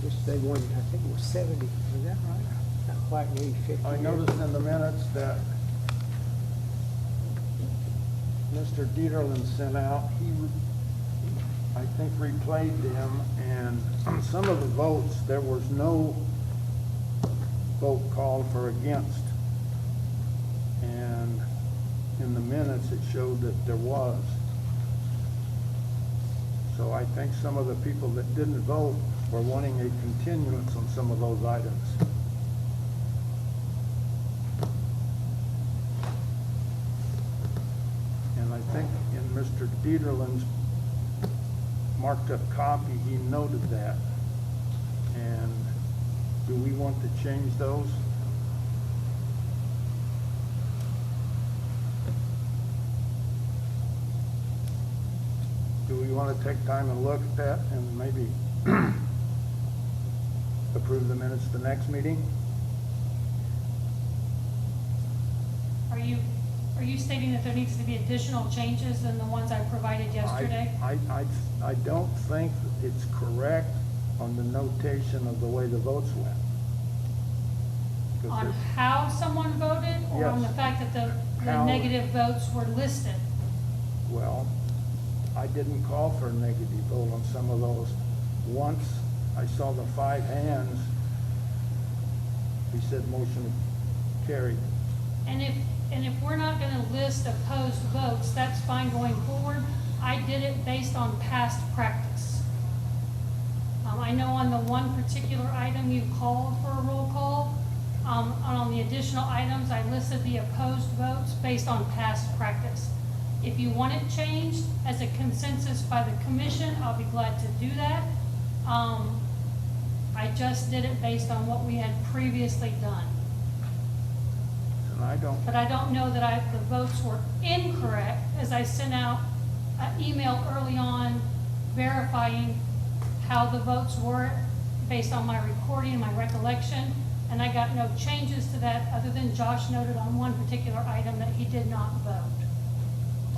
Just they wanted, I think it was 70, was that right? Not quite, maybe 50. I noticed in the minutes that Mr. Dieterlin sent out, I think, replayed them, and on some of the votes, there was no vote called for against. And in the minutes, it showed that there was. So I think some of the people that didn't vote were wanting a continuance on some of those items. And I think in Mr. Dieterlin's marked up copy, he noted that. And do we want to change those? Do we want to take time and look at that and maybe approve the minutes the next meeting? Are you stating that there needs to be additional changes than the ones I provided yesterday? I don't think it's correct on the notation of the way the votes went. Because On there's- how someone voted, or on the Yes. fact that the How- negative votes were listed? Well, I didn't call for a negative vote on some of those. Once I saw the 5 hands, he said motion carried. And if we're not gonna list opposed votes, that's fine going forward. I did it based on past practice. I know on the one particular item you called for a roll call. On the additional items, I listed the opposed votes based on past practice. If you want it changed as a consensus by the commission, I'll be glad to do that. I just did it based on what we had previously done. And I don't, But I don't know that the votes were incorrect, as I sent out an email early on verifying how the votes were based on my recording and my recollection, and I got no changes to that, other than Josh noted on one particular item that he did not vote.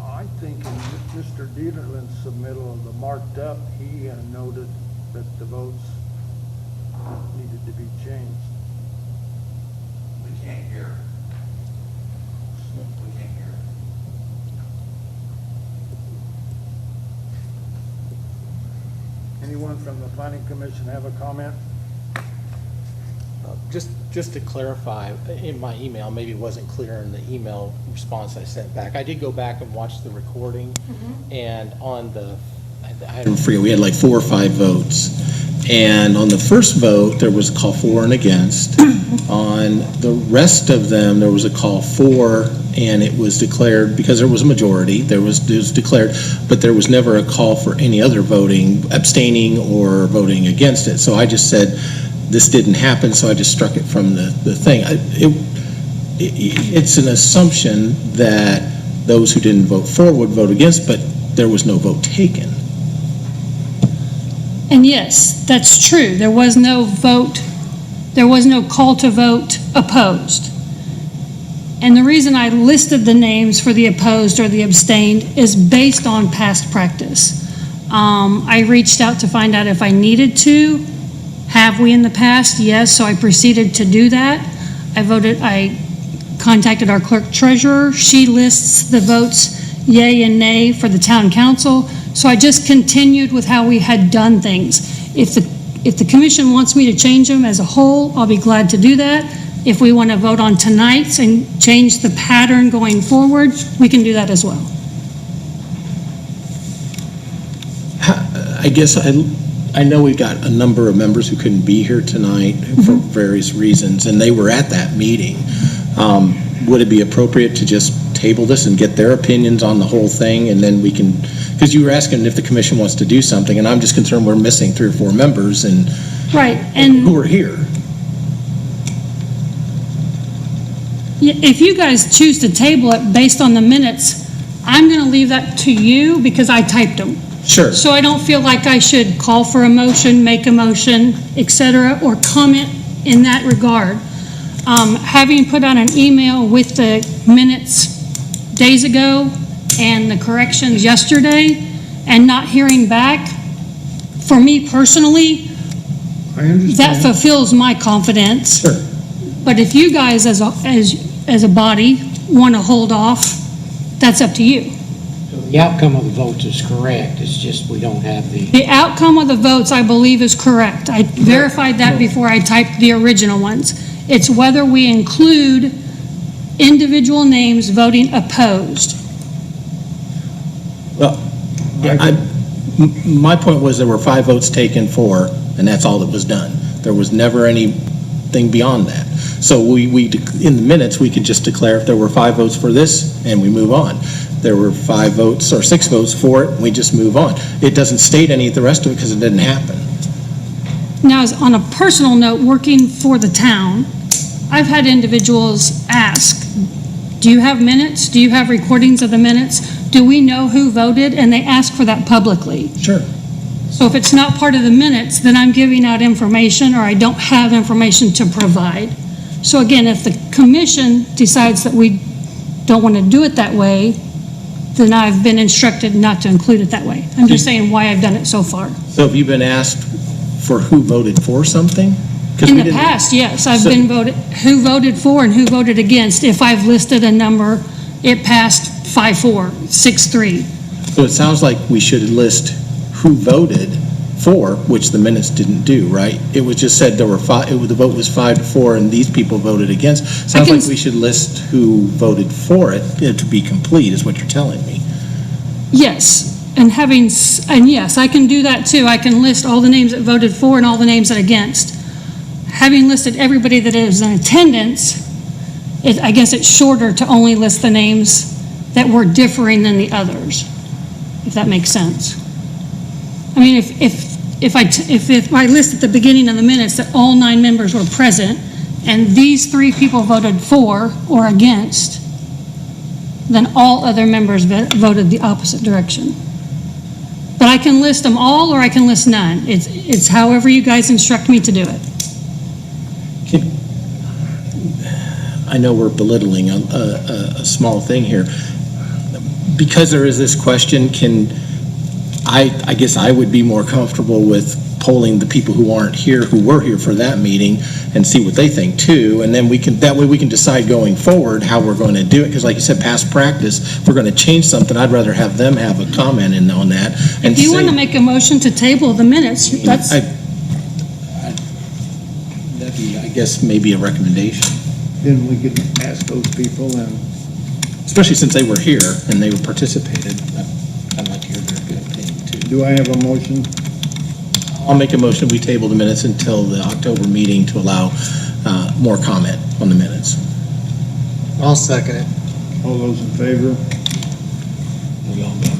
I think in Mr. Dieterlin's submittal of the marked up, he noted that the votes needed to be changed. We can't hear. We can't hear. Anyone from the planning commission have a comment? Just to clarify, in my email, maybe it wasn't clear in the email response I sent back. I did go back and watch the recording, and on the item free, we had like 4 or 5 votes. And on the first vote, there was a call for and against. On the rest of them, there was a call for, and it was declared, because there was a majority, it was declared, but there was never a call for any other voting, abstaining or voting against it. So I just said, this didn't happen, so I just struck it from the thing. It's an assumption that those who didn't vote for would vote against, but there was no vote taken. And yes, that's true. There was no vote, there was no call to vote opposed. And the reason I listed the names for the opposed or the abstained is based on past practice. I reached out to find out if I needed to. Have we in the past? Yes, so I proceeded to do that. I contacted our clerk treasurer. She lists the votes yay and nay for the town council. So I just continued with how we had done things. If the commission wants me to change them as a whole, I'll be glad to do that. If we want to vote on tonight's and change the pattern going forward, we can do that as well. I guess I know we got a number of members who couldn't be here tonight for various reasons, and they were at that meeting. Would it be appropriate to just table this and get their opinions on the whole thing, and then we can, because you were asking if the commission wants to do something, and I'm just concerned we're missing 3 or 4 members and Right, and who are here. if you guys choose to table it based on the minutes, I'm going to leave that to you because I typed them. Sure. So I don't feel like I should call for a motion, make a motion, et cetera, or comment in that regard. Having put out an email with the minutes days ago and the corrections yesterday and not hearing back, for me personally, I understand. that fulfills my confidence. Sure. But if you guys as a body want to hold off, that's up to you. The outcome of the vote is correct, it's just we don't have the, The outcome of the votes, I believe, is correct. I verified that before I typed the original ones. It's whether we include individual names voting opposed. Well, my point was there were 5 votes taken for, and that's all that was done. There was never anything beyond that. So in the minutes, we could just declare if there were 5 votes for this, and we move on. There were 5 votes or 6 votes for it, and we just move on. It doesn't state any of the rest of it because it didn't happen. Now, as on a personal note, working for the town, I've had individuals ask, do you have minutes? Do you have recordings of the minutes? Do we know who voted? And they ask for that publicly. Sure. So if it's not part of the minutes, then I'm giving out information or I don't have information to provide. So again, if the commission decides that we don't want to do it that way, then I've been instructed not to include it that way. I'm just saying why I've done it so far. So have you been asked for who voted for something? 'Cause In we the didn't- past, yes, I've So- been voted, who voted for and who voted against. If I've listed a number, it passed 5-4, 6-3. So it sounds like we should list who voted for, which the minutes didn't do, right? It was just said there were 5, the vote was 5-4, and these people voted against. Sounds can like we should list who voted for it to be complete, is what you're telling me. Yes, and yes, I can do that too. I can list all the names that voted for and all the names that against. Having listed everybody that is in attendance, I guess it's shorter to only list the names that were differing than the others, if that makes sense. I mean, if I list at the beginning of the minutes that all 9 members were present, and these 3 people voted for or against, then all other members voted the opposite direction. But I can list them all or I can list none. It's however you guys instruct me to do it. I know we're belittling a small thing here. Because there is this question, I guess I would be more comfortable with polling the people who aren't here, who were here for that meeting, and see what they think too, and then that way we can decide going forward how we're going to do it, because like you said, past practice, if we're going to change something, I'd rather have them have a comment on that. And If you want to make a motion to table the minutes, that's, that'd be, I guess, maybe a recommendation, Then we could ask those people, and especially since they were here and they participated. I'd like to hear their good opinion too. do I have a motion? I'll make a motion, we table the minutes until the October meeting to allow more comment on the minutes. I'll second it. All those in favor? We all vote.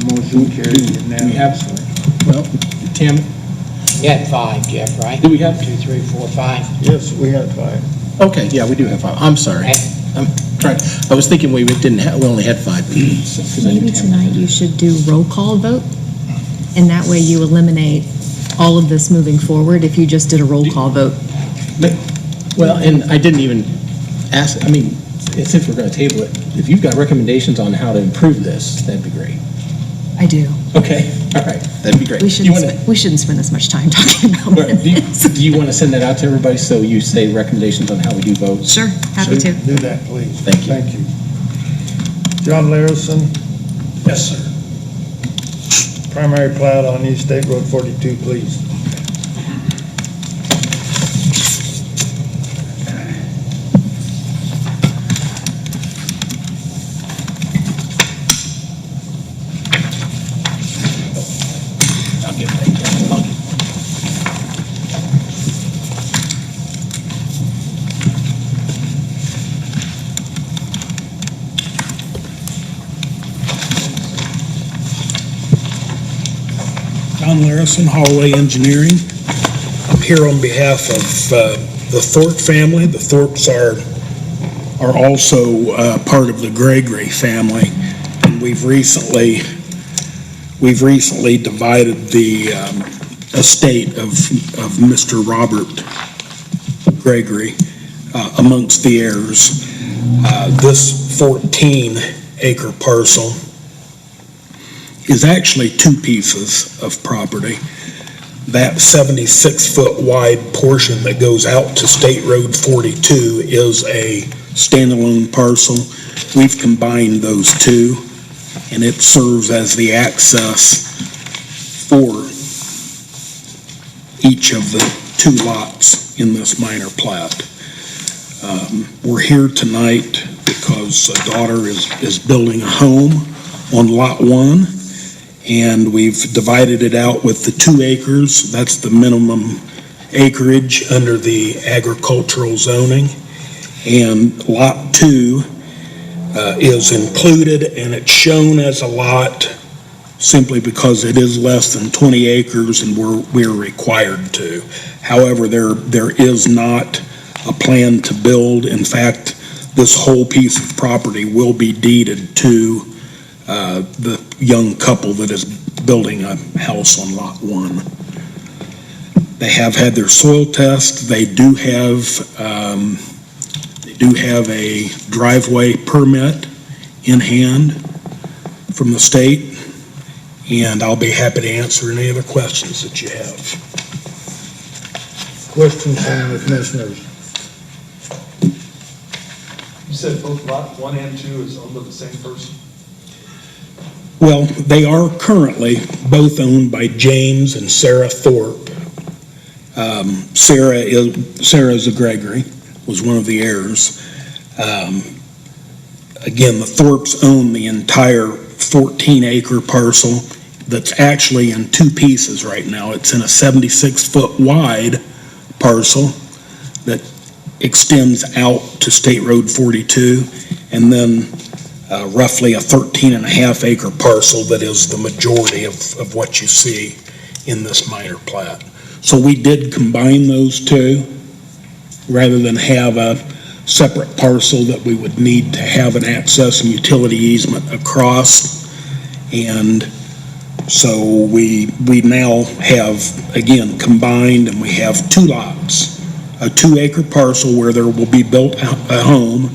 Motion carried unanimously. Well, Tim, you had 5, Jeff, right? do we have? 2, 3, 4, 5. Yes, we had 5. Okay, yeah, we do have 5. I'm sorry. I'm trying, I was thinking we only had 5 people. So, Maybe tonight you should do roll call vote, and that way you eliminate all of this moving forward if you just did a roll call vote. Well, and I didn't even ask, I mean, since we're going to table it, if you've got recommendations on how to improve this, that'd be great. I do. Okay, all right, that'd be great. We Do you shouldn't, wanna- we shouldn't spend this much time talking about But minutes. do you want to send that out to everybody, so you say recommendations on how we do votes? Sure, happy to. Do that, please. Thank you. Thank you. John Larison, Yes, sir. primary plat on East State Road 42, please. I'll get that. I'll get- John Larison, Hallway Engineering. I'm here on behalf of the Thorpe family. The Thorpes are also part of the Gregory family, and we've recently divided the estate of Mr. Robert Gregory amongst the heirs. This 14-acre parcel is actually two pieces of property. That 76-foot wide portion that goes out to State Road 42 is a standalone parcel. We've combined those two, and it serves as the access for each of the two lots in this minor plat. We're here tonight because a daughter is building a home on Lot 1, and we've divided it out with the 2 acres. That's the minimum acreage under the agricultural zoning. And Lot 2 is included, and it's shown as a lot simply because it is less than 20 acres and we're required to. However, there is not a plan to build. In fact, this whole piece of property will be deeded to the young couple that is building a house on Lot 1. They have had their soil test. They do have a driveway permit in hand from the state, and I'll be happy to answer any other questions that you have. Questions from the commissioners? You said both lot 1 and 2 is owned by the same person? Well, they are currently both owned by James and Sarah Thorpe. Sarah Gregory was one of the heirs. Again, the Thorpes own the entire 14-acre parcel that's actually in two pieces right now. It's in a 76-foot wide parcel that extends out to State Road 42, and then roughly a 13.5-acre parcel that is the majority of what you see in this minor plat. So we did combine those two rather than have a separate parcel that we would need to have an access and utility easement across. And so we now have, again, combined, and we have 2 lots, a 2-acre parcel where there will be built a home.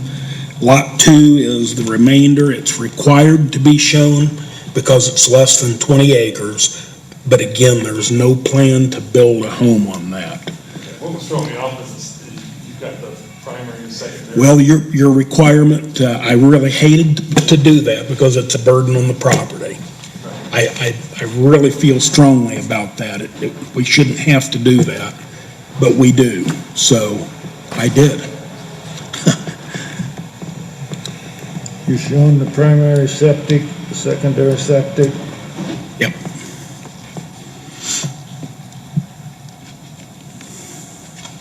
Lot 2 is the remainder. It's required to be shown because it's less than 20 acres. But again, there's no plan to build a home on that. What was throwing me off is you've got the primary and secondary. Well, your requirement, I really hated to do that because it's a burden on the property. I really feel strongly about that. We shouldn't have to do that, but we do. So I did. You're showing the primary septic, the secondary septic. Yep.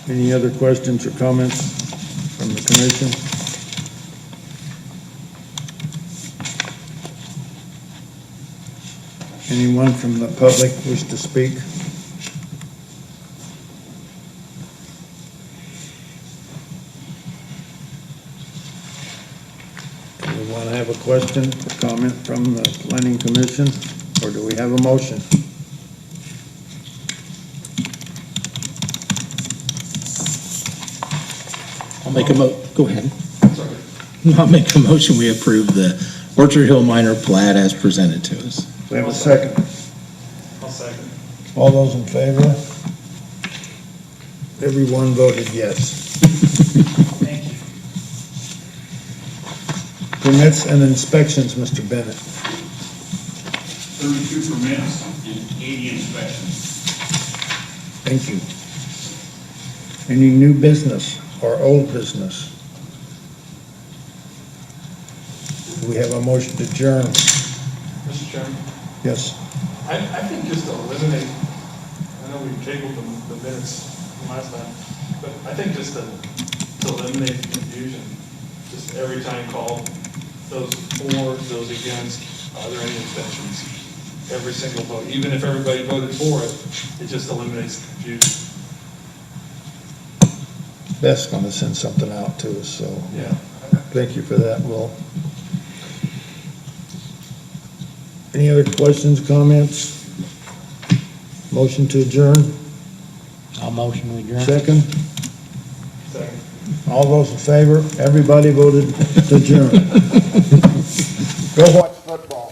Any other questions or comments from the commission? Anyone from the public wish to speak? Do we want to have a question or comment from the planning commission, or do we have a motion? Go ahead. I'll make a motion, we approve the Orchard Hill minor plat as presented to us. We have a second. I'll second. All those in favor? Everyone voted yes. Thank you. Permits and inspections, Mr. Bennett. 32 permits and 80 inspections. Thank you. Any new business or old business? Do we have a motion to adjourn? Mr. Chairman, Yes. I think just to eliminate, I know we tabled the minutes from last time, but I think just to eliminate the confusion, just every time call, those for, those against, are there any abstentions? Every single vote, even if everybody voted for it, it just eliminates the confusion. Beth's going to send something out to us, so Yeah. thank you for that, Will. Any other questions, comments? Motion to adjourn, I'll motion we adjourn. second? Second. All those in favor? Everybody voted to adjourn. Go watch football.